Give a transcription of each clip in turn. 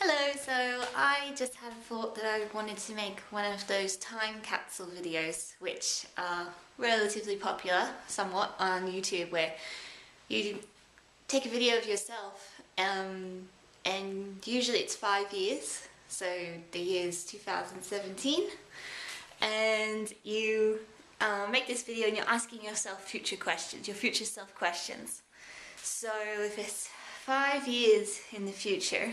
Hello, so I just had a thought that I wanted to make one of those time capsule videos which are relatively popular somewhat on YouTube, where you take a video of yourself and usually it's 5 years, so the year's 2017, and you make this video and you're asking yourself future questions, your future self questions. So if it's 5 years in the future,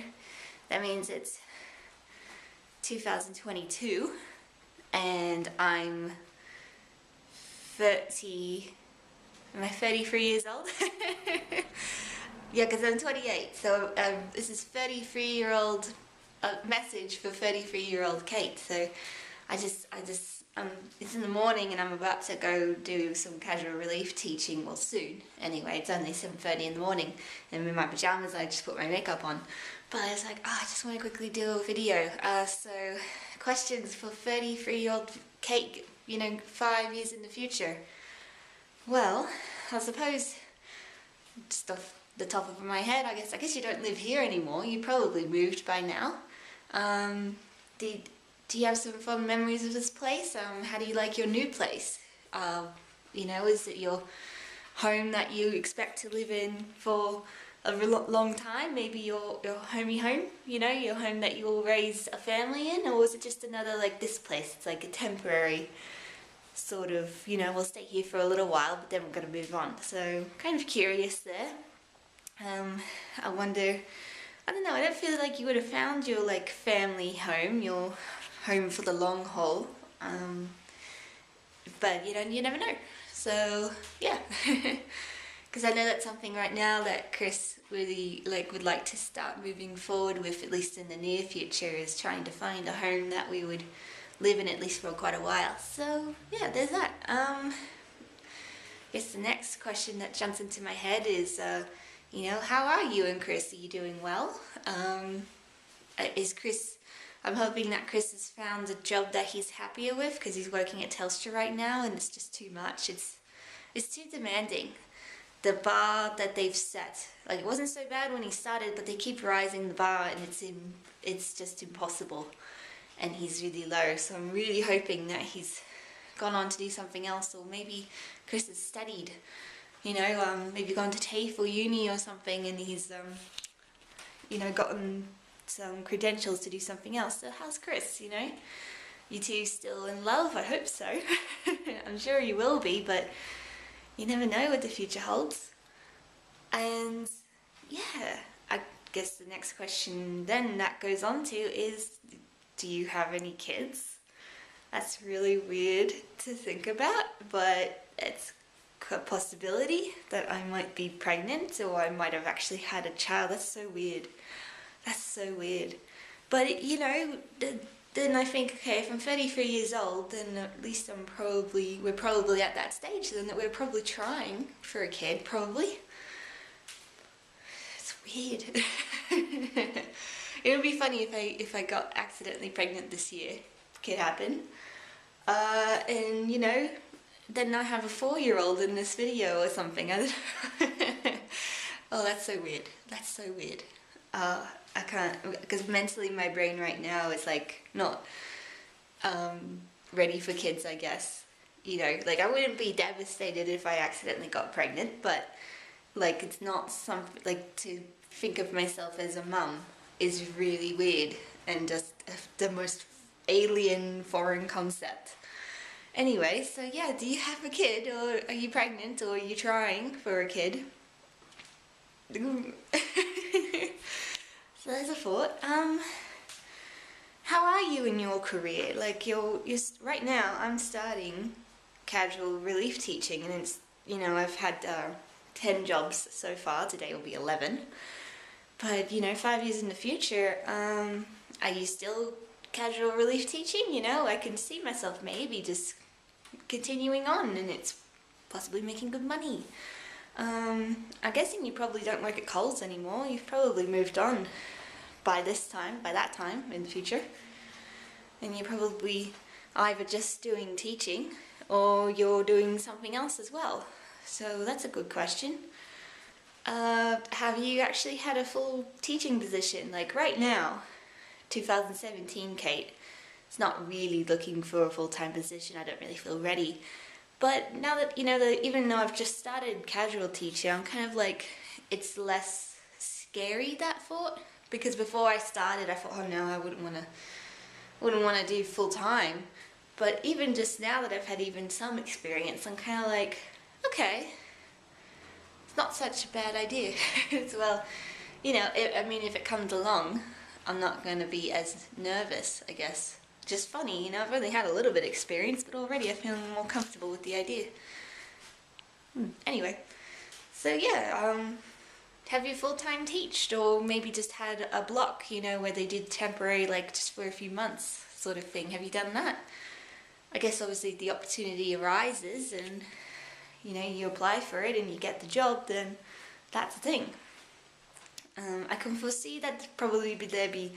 that means it's 2022 and I'm 30, am I 33 years old? Yeah, because I'm 28, so this is 33-year-old message for 33-year-old Kate. So it's in the morning and I'm about to go do some casual relief teaching, well soon anyway, it's only 7:30 in the morning, and in my pyjamas I just put my makeup on. But I was like, I just want to quickly do a video. So questions for 33-year-old Kate, 5 years in the future. Well, I suppose, just off the top of my head, I guess you don't live here anymore. You probably moved by now. Do you have some fond memories of this place? How do you like your new place? Is it your home that you expect to live in for a long time? Maybe your homey home, your home that you will raise a family in? Or is it just another, like this place, it's like a temporary sort of, we'll stay here for a little while but then we're going to move on. So kind of curious there. I wonder, I don't know, I don't feel like you would have found your like family home, your home for the long haul, but you never know. So yeah. Because I know that's something right now that Chris really would like to start moving forward with, at least in the near future, is trying to find a home that we would live in at least for quite a while. So yeah, there's that. I guess the next question that jumps into my head is, how are you and Chris? Are you doing well? I'm hoping that Chris has found a job that he's happier with, because he's working at Telstra right now and it's just too much. It's too demanding. The bar that they've set, it wasn't so bad when he started, but they keep rising the bar and it's just impossible, and he's really low. So I'm really hoping that he's gone on to do something else, or maybe Chris has studied, maybe gone to TAFE or uni or something, and he's gotten some credentials to do something else. So how's Chris? You two still in love? I hope so. I'm sure you will be, but you never know what the future holds. And yeah, I guess the next question then that goes on to is, do you have any kids? That's really weird to think about, but it's a possibility that I might be pregnant, or I might have actually had a child. That's so weird. That's so weird. But then I think, okay, if I'm 33 years old, then at least we're probably at that stage then that we're probably trying for a kid, probably. It's weird. It would be funny if I got accidentally pregnant this year. Could happen. And then I have a 4-year-old in this video or something. I don't know. Oh, that's so weird. That's so weird. I can't, because mentally my brain right now is not ready for kids, I guess. I wouldn't be devastated if I accidentally got pregnant, but it's not something, to think of myself as a mum is really weird and just the most alien foreign concept. Anyway, so yeah, do you have a kid, or are you pregnant, or are you trying for a kid? So there's a thought. How are you in your career? You're right now I'm starting casual relief teaching, and it's, I've had 10 jobs so far. Today will be 11. But 5 years in the future, are you still casual relief teaching? I can see myself maybe just continuing on, and it's possibly making good money. I'm guessing you probably don't work at Coles anymore. You've probably moved on by that time in the future. And you're probably either just doing teaching or you're doing something else as well. So that's a good question. Have you actually had a full teaching position? Right now, 2017 Kate is not really looking for a full-time position. I don't really feel ready. But now that, that even though I've just started casual teaching, I'm kind of like, it's less scary, that thought. Because before I started, I thought, oh no, I wouldn't want to do full-time. But even just now that I've had even some experience, I'm kind of like, okay, it's not such a bad idea. As well, if it comes along, I'm not going to be as nervous, I guess. Just funny, I've only had a little bit of experience, but already I feel more comfortable with the idea. Anyway, so yeah, have you full-time teached, or maybe just had a block, where they did temporary, like just for a few months sort of thing? Have you done that? I guess obviously the opportunity arises and, you apply for it and you get the job, then that's the thing. I can foresee that probably there'd be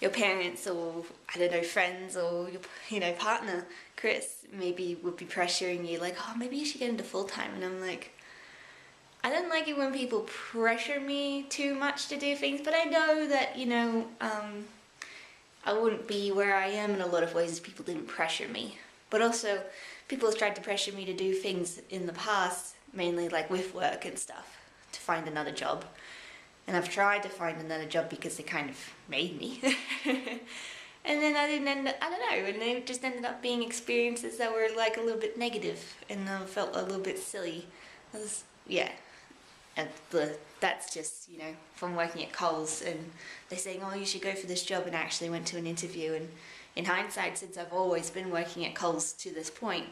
your parents or, I don't know, friends or your, partner, Chris, maybe would be pressuring you like, oh, maybe you should get into full-time. And I'm like, I don't like it when people pressure me too much to do things, but I know that, I wouldn't be where I am in a lot of ways if people didn't pressure me. But also, people have tried to pressure me to do things in the past, mainly like with work and stuff, to find another job. And I've tried to find another job because they kind of made me. And then I don't know, and they just ended up being experiences that were like a little bit negative, and I felt a little bit silly. And that's just, from working at Coles, and they're saying, oh, you should go for this job, and I actually went to an interview, and in hindsight, since I've always been working at Coles to this point,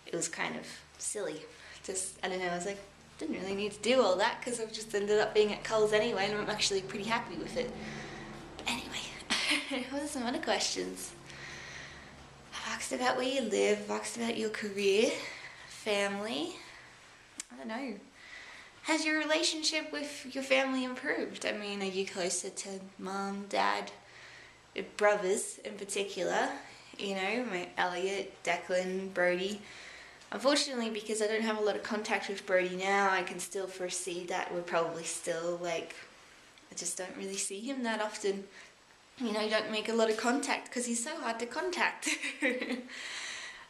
it was kind of silly. Just, I don't know, I was like, didn't really need to do all that because I've just ended up being at Coles anyway, and I'm actually pretty happy with it. But anyway, what are some other questions? I've asked about where you live, I've asked about your career, family, I don't know. Has your relationship with your family improved? I mean, are you closer to mom, dad, brothers in particular? My Elliot, Declan, Brody. Unfortunately, because I don't have a lot of contact with Brody now, I can still foresee that we're probably still, I just don't really see him that often. You don't make a lot of contact because he's so hard to contact.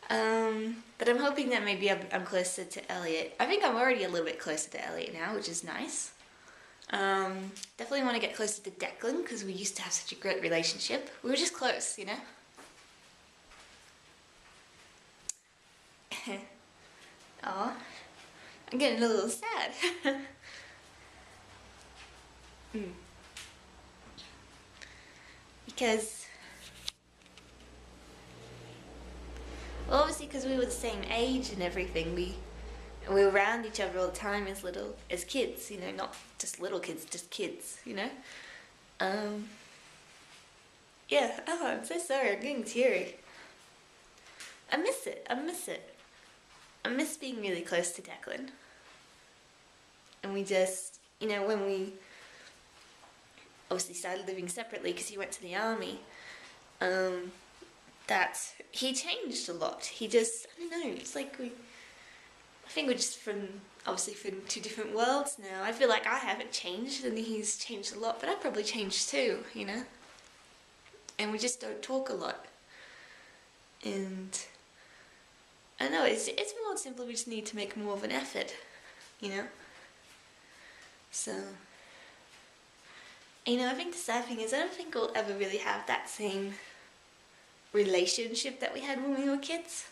But I'm hoping that maybe I'm closer to Elliot. I think I'm already a little bit closer to Elliot now, which is nice. Definitely want to get closer to Declan because we used to have such a great relationship. We were just close, Aw, I'm getting a little sad. Because, well, obviously because we were the same age and everything, we were around each other all the time as kids, not just little kids, just kids, Yeah, oh, I'm so sorry, I'm getting teary. I miss it. I miss being really close to Declan. And we just, when we obviously started living separately because he went to the army, that he changed a lot. He just, I don't know, it's like I think we're just from two different worlds now. I feel like I haven't changed and he's changed a lot, but I've probably changed too, And we just don't talk a lot. And I know, it's more simple, we just need to make more of an effort, So, I think the sad thing is I don't think we'll ever really have that same relationship that we had when we were kids.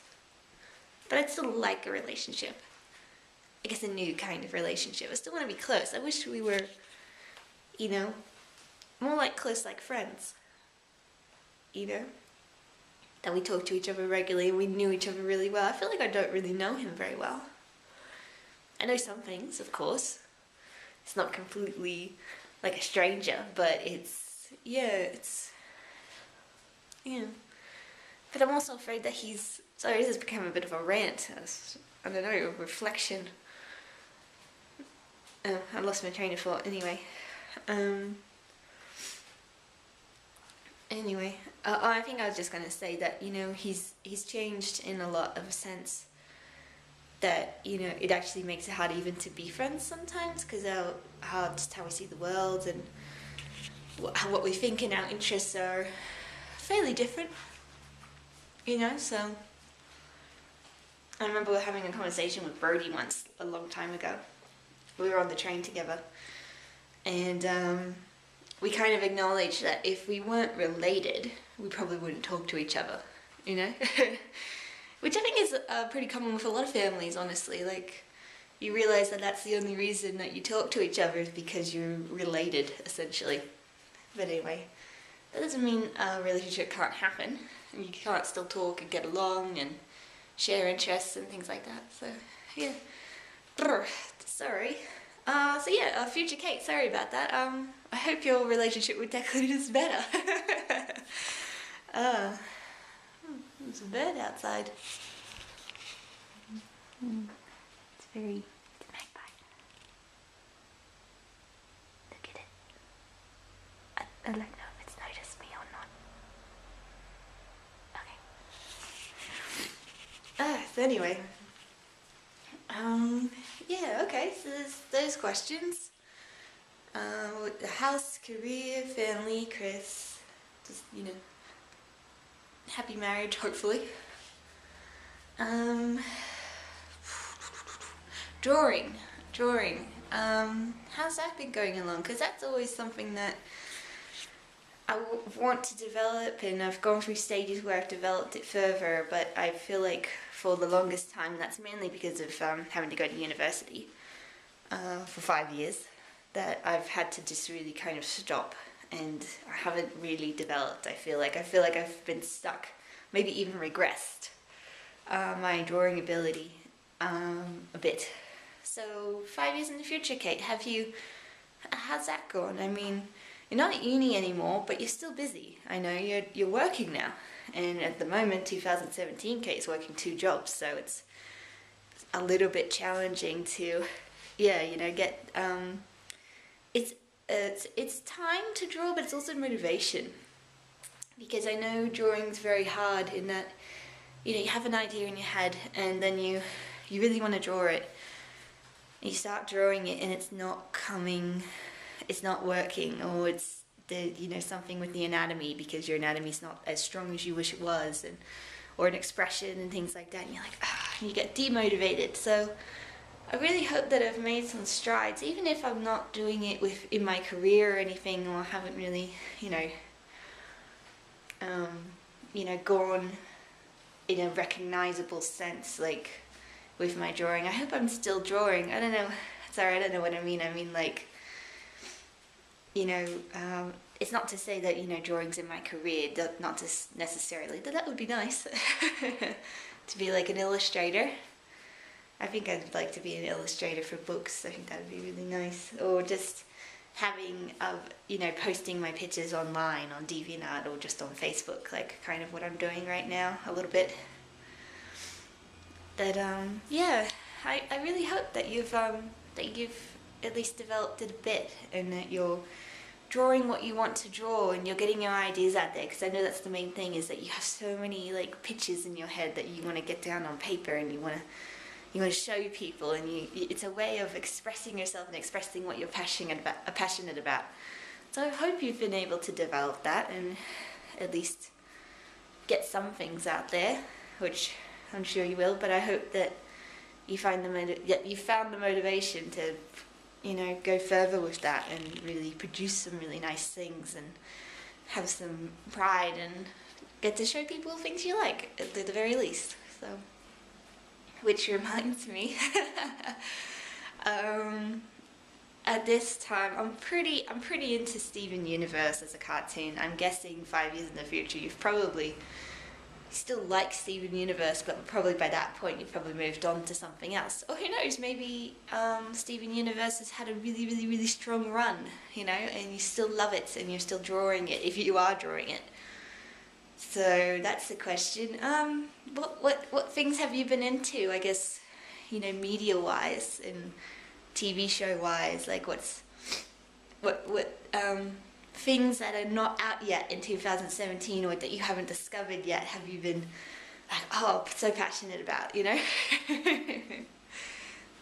But I'd still like a relationship. I guess a new kind of relationship. I still want to be close. I wish we were, more like close like friends. That we talk to each other regularly and we knew each other really well. I feel like I don't really know him very well. I know some things, of course. It's not completely like a stranger, but But I'm also afraid that sorry, this has become a bit of a rant. I don't know, a reflection. I lost my train of thought anyway. I think I was just going to say that, he's changed in a lot of a sense that, it actually makes it hard even to be friends sometimes because just how we see the world, and what we think and our interests are fairly different, you know. So I remember having a conversation with Brody once a long time ago. We were on the train together, and we kind of acknowledged that if we weren't related, we probably wouldn't talk to each other, you know. Which I think is pretty common with a lot of families, honestly. Like, you realize that that's the only reason that you talk to each other is because you're related, essentially. But anyway, that doesn't mean a relationship can't happen. And you can't still talk and get along and share interests and things like that. So, yeah. Brr, sorry. So yeah, future Kate, sorry about that. I hope your relationship with Declan is better. There's a bird outside. It's a magpie. Look at it. I don't know if it's noticed me or not. Okay. So anyway. Yeah, okay, so there's those questions. The house, career, family, Chris, just, you know, happy marriage, hopefully. Drawing. How's that been going along? Because that's always something that I want to develop, and I've gone through stages where I've developed it further, but I feel like for the longest time, and that's mainly because of having to go to university for 5 years, that I've had to just really kind of stop, and I haven't really developed. I feel like I've been stuck, maybe even regressed my drawing ability a bit. So 5 years in the future, Kate, how's that going? I mean, you're not at uni anymore, but you're still busy. I know you're working now, and at the moment, 2017, Kate's working 2 jobs, so it's a little bit challenging to, yeah, you know, get. It's time to draw, but it's also motivation, because I know drawing's very hard in that, you know, you have an idea in your head, and then you really want to draw it. You start drawing it, and it's not coming. It's not working, or it's something with the anatomy, because your anatomy's not as strong as you wish it was, or an expression and things like that, and you're like, you get demotivated. So I really hope that I've made some strides, even if I'm not doing it in my career or anything, or haven't really, gone in a recognizable sense, like with my drawing. I hope I'm still drawing. I don't know. Sorry, I don't know what I mean. I mean, like, it's not to say that, drawing's in my career, not to necessarily, but that would be nice to be like an illustrator. I think I'd like to be an illustrator for books. I think that would be really nice. Or just having, posting my pictures online on DeviantArt or just on Facebook, like kind of what I'm doing right now, a little bit. But I really hope that you've at least developed it a bit, and that you're drawing what you want to draw, and you're getting your ideas out there, because I know that's the main thing, is that you have so many like pictures in your head that you want to get down on paper, and you want to show people, and it's a way of expressing yourself and expressing what you're passionate about. So I hope you've been able to develop that and at least get some things out there, which I'm sure you will, but I hope that you found the motivation to go further with that and really produce some really nice things and have some pride and get to show people things you like, at the very least. So, which reminds me, at this time, I'm pretty into Steven Universe as a cartoon. I'm guessing 5 years in the future, you've probably still like Steven Universe, but probably by that point you've probably moved on to something else. Or who knows, maybe Steven Universe has had a really, really, really strong run, and you still love it and you're still drawing it, if you are drawing it. So that's the question. What things have you been into, I guess, media-wise and TV show-wise? Like what things that are not out yet in 2017, or that you haven't discovered yet, have you been like, so passionate about,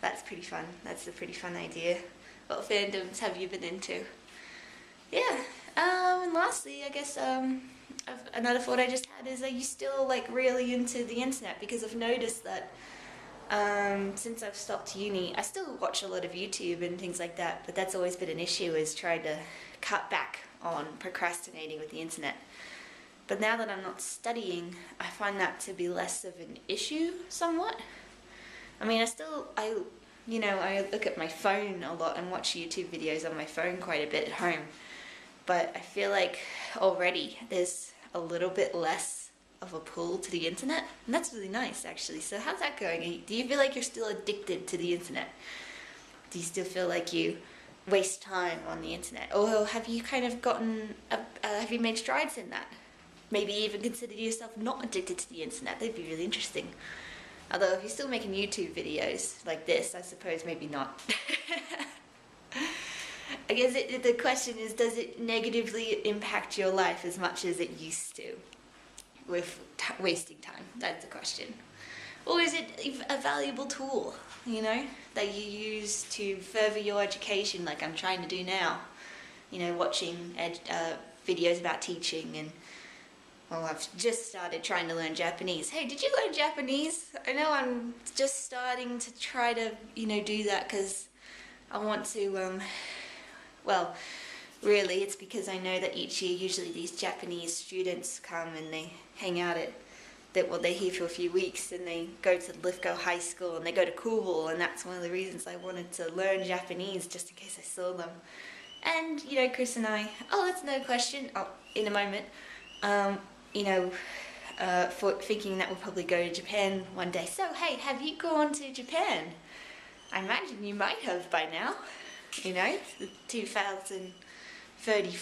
That's pretty fun. That's a pretty fun idea. What fandoms have you been into? Yeah, And lastly, I guess another thought I just had is, are you still like really into the internet? Because I've noticed that since I've stopped uni, I still watch a lot of YouTube and things like that, but that's always been an issue, is trying to cut back on procrastinating with the internet. But now that I'm not studying, I find that to be less of an issue somewhat. I mean, I look at my phone a lot and watch YouTube videos on my phone quite a bit at home. But I feel like already there's a little bit less of a pull to the internet. And that's really nice, actually. So how's that going? Do you feel like you're still addicted to the internet? Do you still feel like you waste time on the internet? Or have you kind of have you made strides in that? Maybe even consider yourself not addicted to the internet. That'd be really interesting. Although if you're still making YouTube videos like this, I suppose maybe not. I guess the question is, does it negatively impact your life as much as it used to with wasting time? That's the question. Or is it a valuable tool, that you use to further your education, like I'm trying to do now? Watching videos about teaching, and I've just started trying to learn Japanese. Hey, did you learn Japanese? I know I'm just starting to try to, do that because I want to, well, really it's because I know that each year usually these Japanese students come and they hang out they're here for a few weeks, and they go to Lithgow High School and they go to Cornwall, and that's one of the reasons I wanted to learn Japanese, just in case I saw them. And, Chris and I, that's no question, in a moment, for thinking that we'll probably go to Japan one day. So, hey, have you gone to Japan? I imagine you might have by now. The 2030,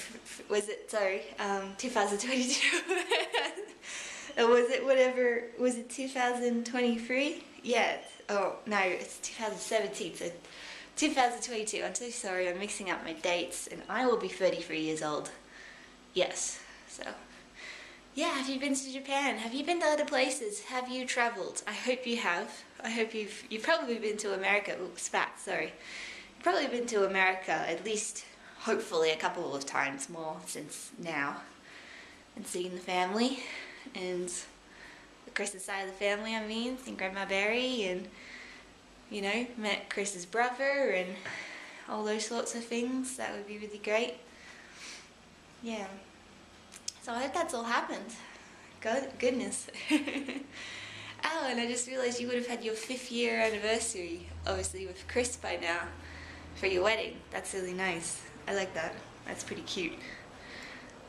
was it, sorry, 2022? Or was it 2023? Yeah, oh, no, it's 2017, so 2022. I'm so sorry, I'm mixing up my dates, and I will be 33 years old. Yes, so... yeah, have you been to Japan? Have you been to other places? Have you travelled? I hope you have. I hope you've probably been to America. Oops, spat, sorry. You've probably been to America at least, hopefully, a couple of times more since now. And seen the family, and Chris's side of the family, seen Grandma Barry, and, met Chris's brother, and all those sorts of things. That would be really great. Yeah. So I hope that's all happened. Goodness. Oh, and I just realised you would have had your 5th year anniversary, obviously, with Chris by now, for your wedding. That's really nice. I like that. That's pretty cute.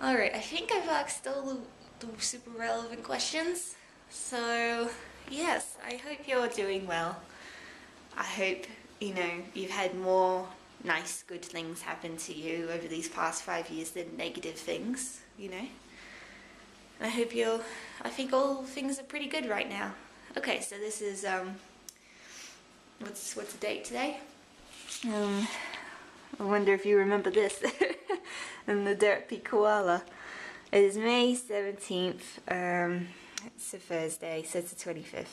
Alright, I think I've asked all the super relevant questions. So, yes, I hope you're doing well. I hope, you've had more nice, good things happen to you over these past 5 years than negative things, And I hope I think all things are pretty good right now. Okay, so this is, what's the date today? I wonder if you remember this. And the Dirt Peak Koala. It is May 17th, it's a Thursday, so it's the 25th.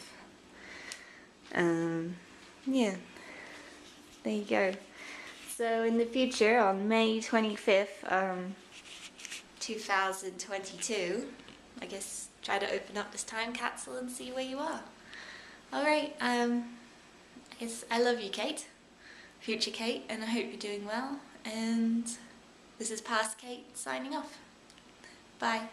Yeah, there you go. So in the future, on May 25th, 2022, I guess try to open up this time capsule and see where you are. Alright, I guess I love you, Kate, future Kate, and I hope you're doing well, and this is past Kate signing off. Bye.